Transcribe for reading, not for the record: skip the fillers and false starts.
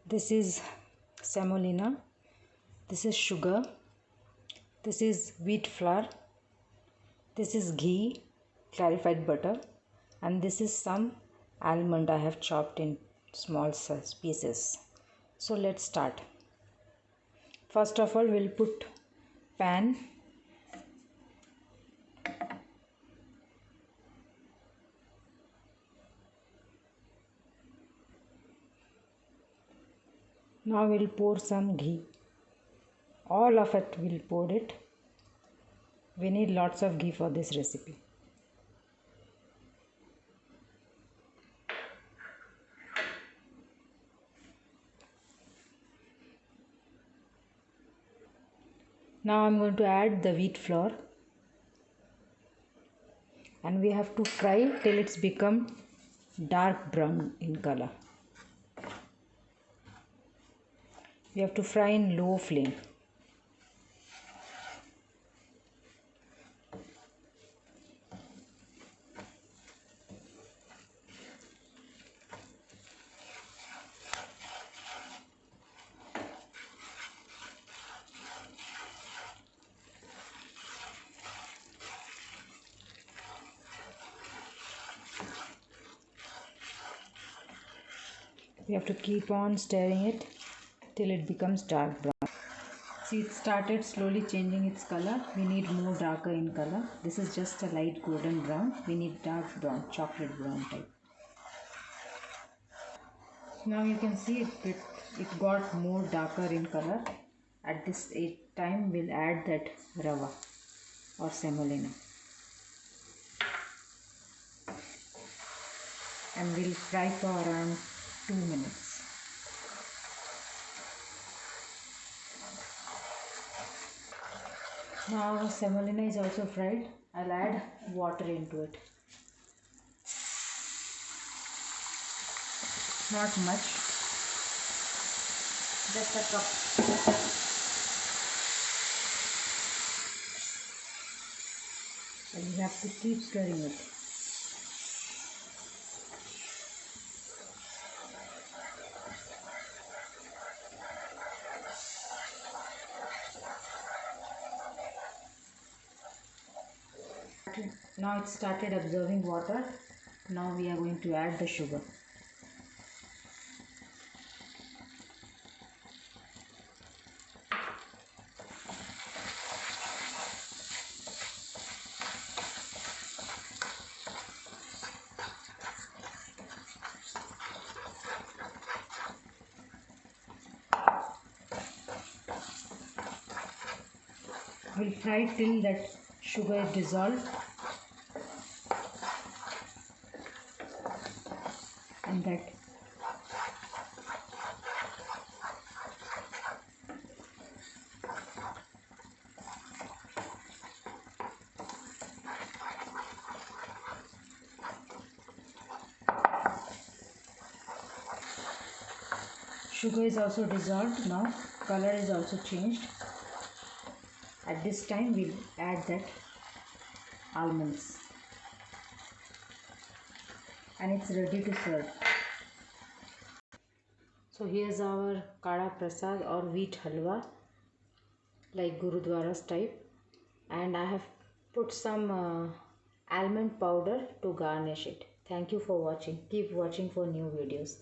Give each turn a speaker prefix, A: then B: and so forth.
A: This is semolina, this is sugar, this is wheat flour, this is ghee, clarified butter, and this is some almond I have chopped in small size pieces. So let's start. First of all, we'll put pan. Now we'll pour some ghee. All of it we'll pour it. We need lots of ghee for this recipe. Now I'm going to add the wheat flour, and we have to fry till it's become dark brown in color. We have to fry in low flame. We have to keep on stirring it till it becomes dark brown. See, it started slowly changing its color. We need more darker in color. This is just a light golden brown. We need dark brown, chocolate brown type. Now you can see it got more darker in color. At this time we'll add that rava or semolina, and we'll fry for around 2 minutes. Now semolina is also fried. I'll add water into it. Not much, just a cup. And you have to keep stirring it. Now it started absorbing water. Now we are going to add the sugar. We'll fry till that sugar is dissolved, and that sugar is also dissolved. Now color is also changed. At this time we'll add that almonds, and it's ready to serve. So here's our Kada Prasad or wheat halwa, like Gurudwara's type, and I have put some almond powder to garnish it. Thank you for watching. Keep watching for new videos.